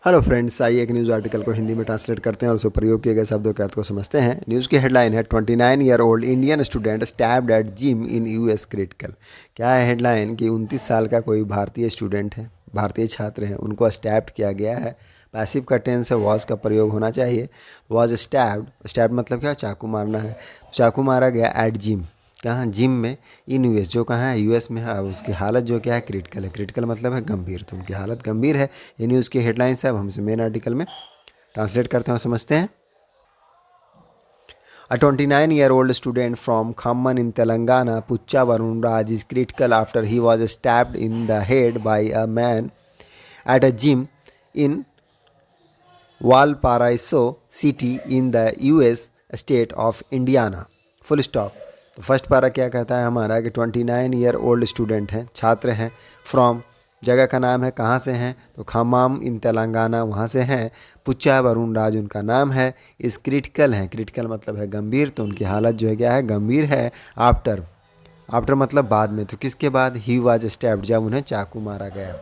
Hello friends, आइए एक news article को हिंदी में ट्रांसलेट करते हैं और उसमें प्रयोग किए गए शब्दों के अर्थ को समझते हैं। न्यूज़ की हेडलाइन है 29-year-old Indian student stabbed at gym in US critical. क्या है हेडलाइन कि 29 साल का कोई भारतीय स्टूडेंट है, भारतीय छात्र हैं, उनको स्टैब्ड किया गया है। पैसिव का टेंस है, वॉज का प्रयोग होना चाहिए। वॉज स्टैब्ड, स्टैब्ड मतलब क्या, चाकू मारना है। चाकू मारा गया एट जिम, कहाँ, जिम में, इन यूएस, जो कहाँ है, यूएस में है। अब उसकी हालत जो क्या है, क्रिटिकल है। क्रिटिकल मतलब है गंभीर, तो उनकी हालत गंभीर है। ये न्यूज़ की हेडलाइंस है। अब हम इसे मेन आर्टिकल में ट्रांसलेट करते हैं और समझते हैं। A 29-year-old student from Khamman in Telangana, Pucha Varun Raj, is critical after he was stabbed in the head by a man at a gym in Valparaiso City in the US state of Indiana. Full stop. तो first पारा क्या कहता है हमारा कि 29-year-old student हैं, छात्र हैं, फ्रॉम, जगह का नाम है, कहाँ से हैं, तो खम्माम इन तेलंगाना, वहाँ से हैं। पुच्चा वरुण राज उनका नाम है। इस क्रिटिकल हैं, क्रिटिकल मतलब है गंभीर, तो उनकी हालत जो है क्या है, गंभीर है। आफ्टर, आफ्टर मतलब बाद में, तो किसके बाद, ही वाज स्टैब्ड, जब उन्हें चाकू मारा गया।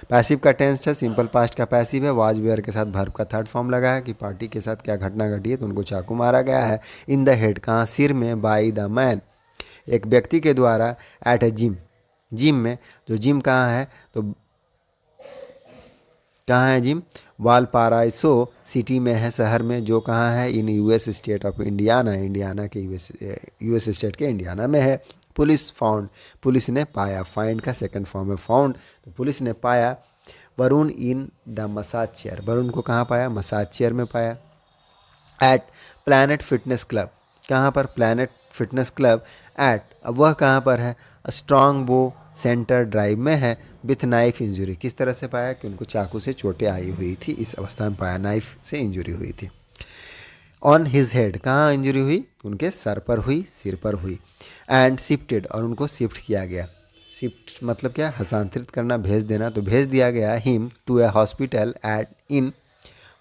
पैसिव का टेंस है, सिंपल पास्ट का पैसिव है। वाज वेयर के साथ वर्ब का थर्ड फॉर्म लगा है कि पार्टी के साथ क्या घटना घटी है, तो उनको चाकू मारा गया है। इन द हेड, कहाँ, सिर में। बाई द मैन, एक व्यक्ति के द्वारा। एट ए जिम, जिम में। जो जिम कहाँ है, तो कहाँ है जिम, वालपाराइसो सिटी में है, शहर में, जो कहाँ है, in US state of Indiana, Indiana के यूएस स्टेट के इंडियाना में है। पुलिस फाउंड, पुलिस ने पाया, फाइंड का सेकंड फॉर्म है फाउंड, तो पुलिस ने पाया Varun in the massage chair, Varun को कहाँ पाया, मसाज चेयर में पाया। एट प्लैनेट फिटनेस क्लब, कहाँ पर, प्लैनेट फिटनेस क्लब। एट, अब वह कहाँ पर है, स्ट्रांग बो सेंटर ड्राइव में है। विथ नाइफ इंजरी, किस तरह से पाया कि उनको चाकू से चोटें आई हुई थी, इस अवस्था में पाया, नाइफ से इंजरी हुई थी। ऑन हिज हेड, कहाँ इंजरी हुई, उनके सर पर हुई, सिर पर हुई। एंड शिफ्टेड, और उनको शिफ्ट किया गया। शिफ्ट मतलब क्या, हस्तांतरित करना, भेज देना, तो भेज दिया गया him to a hospital at in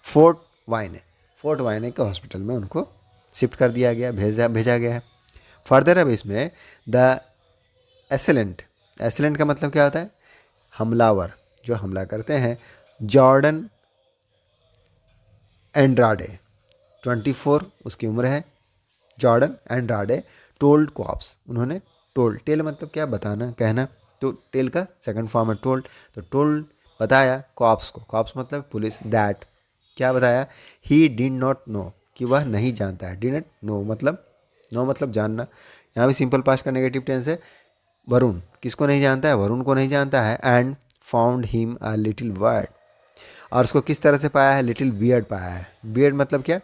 Fort Wayne, Fort Wayne के हॉस्पिटल में उनको शिफ्ट कर दिया गया, भेजा गया है। फर्दर अब इसमें द एसेलेंट, एसेलेंट का मतलब क्या होता है, हमलावर, जो हमला करते हैं। जॉर्डन एंड्राडे, 24 उसकी उम्र है। जॉर्डन एंड्राडे टोल्ड कॉप्स, उन्होंने टोल्ड, टेल मतलब क्या, बताना, कहना, तो टेल का सेकंड फॉर्म है टोल्ड, तो टोल्ड बताया कॉप्स को, कॉप्स मतलब पुलिस, दैट क्या बताया, ही डिड नॉट नो, कि वह नहीं जानता है। डिड नॉट नो मतलब, नो मतलब जानना। यहाँ भी सिंपल पास्ट का नेगेटिव टेंस है। वरुण किसको नहीं जानता है, वरुण को नहीं जानता है। And found him a little word, और उसको किस तरह से पाया है, लिटिल वियर्ड पाया है। वियर्ड मतलब क्या,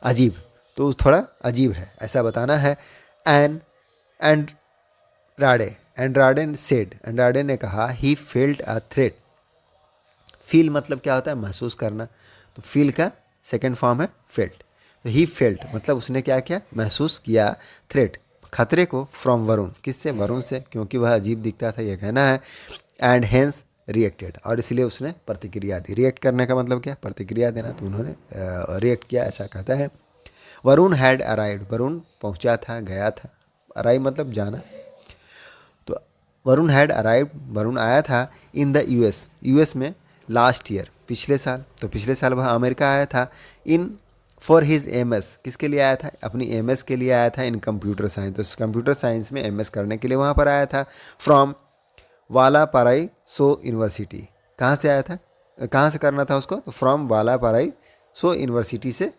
अजीब, तो थोड़ा अजीब है, ऐसा बताना है। And Rade, Andrade said, Andrade ने कहा, he felt a threat. Feel मतलब क्या होता है, महसूस करना, तो फील का सेकंड फॉर्म है फेल्ट। तो ही फेल्ट मतलब उसने क्या किया, महसूस किया, थ्रेट, खतरे को, फ्रॉम वरुण, किससे, वरुण से, क्योंकि वह अजीब दिखता था, यह कहना है। एंड हेंस रिएक्टेड, और इसलिए उसने प्रतिक्रिया दी। रिएक्ट करने का मतलब क्या, प्रतिक्रिया देना, तो उन्होंने रिएक्ट किया, ऐसा कहता है। वरुण हैड अराइव्ड, वरुण पहुंचा था, गया था। अराइव मतलब जाना, तो वरुण हैड अराइव्ड, वरुण आया था। इन द यूएस, यूएस में, लास्ट ईयर, पिछले साल, तो पिछले साल वह अमेरिका आया था। इन फॉर हिज एमएस, किसके लिए आया था, अपनी एमएस के लिए आया था। इन कंप्यूटर साइंस, तो कंप्यूटर साइंस में एमएस करने के लिए वहाँ पर आया था। फ्रॉम वालापाराई सो यूनिवर्सिटी, कहाँ से आया था, कहाँ से करना था उसको, तो फ्रॉम वालापाराई सो यूनिवर्सिटी से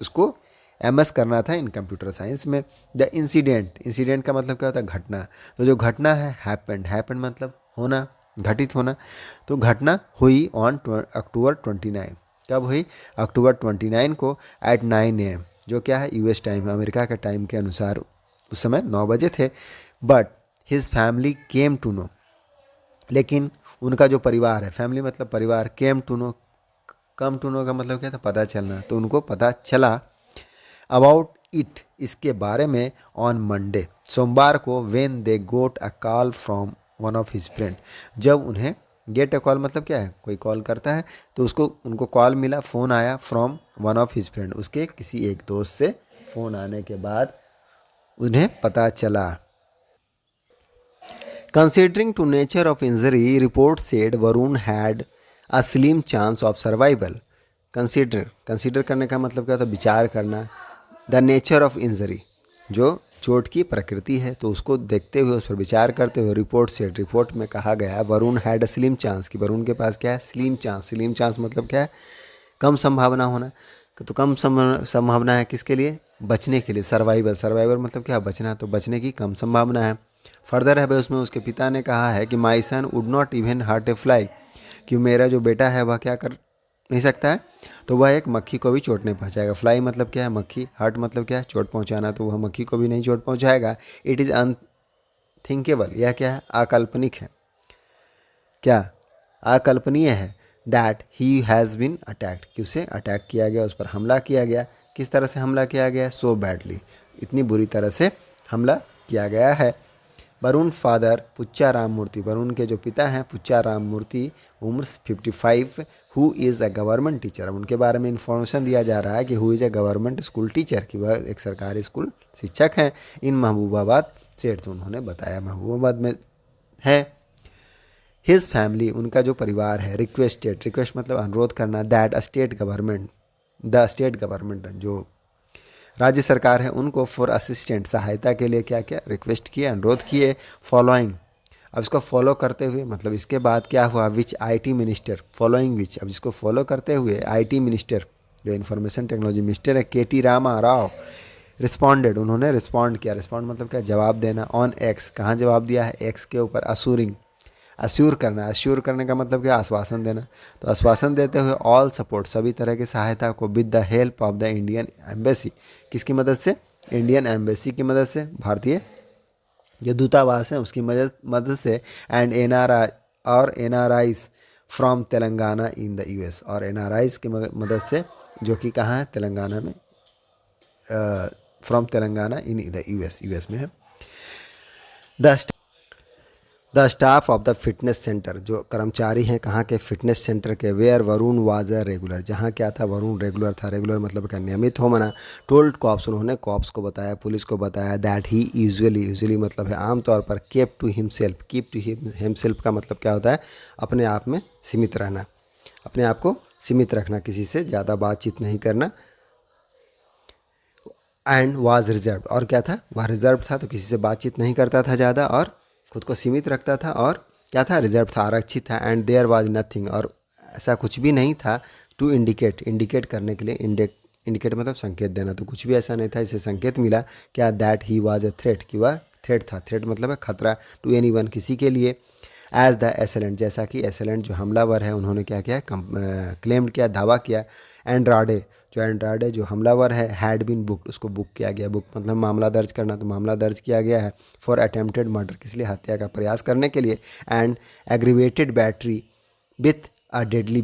उसको एमएस करना था इन कंप्यूटर साइंस में। द इंसिडेंट, इंसिडेंट का मतलब क्या होता है, घटना, तो जो घटना है, हैपेंड, हैपेंड मतलब होना, घटित होना, तो घटना हुई ऑन अक्टूबर 29, कब हुई, अक्टूबर 29 को, एट 9 AM, जो क्या है, यूएस टाइम, अमेरिका के टाइम के अनुसार उस समय 9 बजे थे। But his family came to know, लेकिन उनका जो परिवार है, फैमिली मतलब परिवार, came to know, come to know का मतलब क्या था, पता चलना, तो उनको पता चला। अबाउट इट, इसके बारे में, ऑन मंडे, सोमवार को। When they got a call from one of his friend, जब उन्हें, गेट अ कॉल मतलब क्या है, कोई कॉल करता है, तो उसको, उनको कॉल मिला, फ़ोन आया, from one of his friend, उसके किसी एक दोस्त से फ़ोन आने के बाद उन्हें पता चला। Considering to nature of injury, report said Varun had a slim chance of survival. Consider करने का मतलब क्या होता है, विचार करना। द नेचर ऑफ इंजरी, जो चोट की प्रकृति है तो उसको देखते हुए, उस पर विचार करते हुए रिपोर्ट में कहा गया Varun had a slim chance, कि वरुण के पास क्या है, स्लिम चांस मतलब क्या है, कम संभावना होना। तो कम संभावना है किसके लिए, बचने के लिए। सर्वाइवल मतलब क्या, बचना, तो बचने की कम संभावना है। फर्दर है भाई उसमें उसके पिता ने कहा है कि my son would not even hurt a fly, कि मेरा जो बेटा है वह क्या कर नहीं सकता है, तो वह एक मक्खी को भी चोट नहीं पहुंचाएगा। फ्लाई मतलब क्या है, मक्खी। हर्ट मतलब क्या है, चोट पहुंचाना, तो वह मक्खी को भी नहीं चोट पहुंचाएगा। इट इज़ अनथिंकेबल, यह क्या है, अकाल्पनिक है। क्या, अकल्पनीय है। That he has been attacked, कि उसे अटैक किया गया, उस पर हमला किया गया। किस तरह से हमला किया गया, सो बैडली, इतनी बुरी तरह से हमला किया गया है। वरुण फादर पुच्चा राम मूर्ति, वरुण के जो पिता हैं पुच्चा राम मूर्ति, उम्र 55, who is a government teacher. अब उनके बारे में इंफॉर्मेशन दिया जा रहा है कि who is a government school teacher, कि वह एक सरकारी स्कूल शिक्षक हैं इन महबूबाबाद स्टेट। तो उन्होंने बताया महबूबाबाद में है। हिज फैमिली, उनका जो परिवार है, रिक्वेस्ट मतलब अनुरोध करना, दैट द स्टेट गवर्नमेंट जो राज्य सरकार है उनको फॉर असिस्टेंट, सहायता के लिए क्या क्या रिक्वेस्ट किए, अनुरोध किए। फॉलोइंग, अब इसको फॉलो करते हुए मतलब इसके बाद क्या हुआ, विच आईटी मिनिस्टर, फॉलोइंग विच, अब इसको फॉलो करते हुए आईटी मिनिस्टर जो इंफॉर्मेशन टेक्नोलॉजी मिनिस्टर है केटी रामा राव रिस्पॉन्डेड, उन्होंने रिस्पॉन्ड किया। रिस्पॉन्ड मतलब क्या, जवाब देना। ऑन एक्स, कहाँ जवाब दिया है, एक्स के ऊपर। अश्योर करने का मतलब क्या, आश्वासन देना। तो आश्वासन देते हुए ऑल सपोर्ट, सभी तरह की सहायता को, with the help of the Indian embassy, किसकी मदद से, इंडियन एम्बेसी की मदद से, भारतीय जो दूतावास है उसकी मदद से। And NRIs from Telangana in the US, और एनआरआईज की मदद से, जो कि कहाँ है, तेलंगाना में, from Telangana in the US में है। The staff of the fitness centre, जो कर्मचारी हैं कहाँ के, फिटनेस सेंटर के। Where Varun was a regular, जहाँ क्या था, वरुण रेगुलर था। रेगुलर मतलब क्या, नियमित हो मना। टोल्ड कॉप्स, उन्होंने कॉप्स को बताया, पुलिस को बताया। दैट ही यूजुअली मतलब है आमतौर पर। कीप टू हिमसेल्फ का मतलब क्या होता है, अपने आप में सीमित रहना, अपने आप को सीमित रखना, किसी से ज़्यादा बातचीत नहीं करना। एंड वाज रिजर्व, और क्या था, वह रिजर्व था, तो किसी से बातचीत नहीं करता था ज़्यादा, और खुद को सीमित रखता था, और क्या था, रिजर्व था, आरक्षित था। एंड देयर वाज नथिंग, और ऐसा कुछ भी नहीं था। टू इंडिकेट करने के लिए, इंडिकेट मतलब संकेत देना, तो कुछ भी ऐसा नहीं था इसे संकेत मिला क्या, that he was a threat, कि वह थ्रेट था। थ्रेट मतलब है खतरा, टू एनीवन, किसी के लिए। एज द एसेलेंट, जैसा कि एसेलेंट जो हमलावर है उन्होंने क्या किया, क्लेम्ड किया, दावा किया। एंड्राडे जो हमलावर है, हैड बीन बुक्ड, उसको बुक किया गया। बुक मतलब मामला दर्ज करना, तो मामला दर्ज किया गया है। फॉर अटेम्प्टेड मर्डर, किस लिए, हत्या का प्रयास करने के लिए। And aggravated battery with a deadly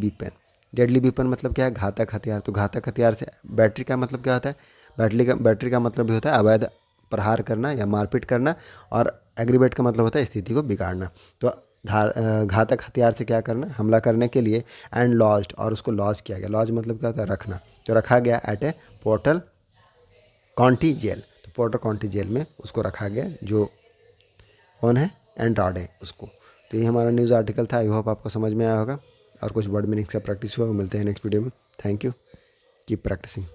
weapon मतलब क्या है, घातक हथियार। तो घातक हथियार से, बैटरी का मतलब क्या होता है, बैटरी का मतलब भी होता है अवैध प्रहार करना या मारपीट करना, और एग्रीवेट का मतलब होता है स्थिति को बिगाड़ना। तो घातक हथियार से क्या करना, हमला करने के लिए। एंड लॉज्ड, और उसको लॉज किया गया। लॉज मतलब क्या होता है, रखना, तो रखा गया एट ए पोर्टल काउंटी जेल, तो पोर्टल काउंटी जेल में उसको रखा गया, जो कौन है, एंड्राडे उसको। तो ये हमारा न्यूज़ आर्टिकल था, आई होप आपको समझ में आया होगा, और कुछ वर्ड मीनिंग से प्रैक्टिस हुआ। मिलते हैं नेक्स्ट वीडियो में। Thank you, keep practising.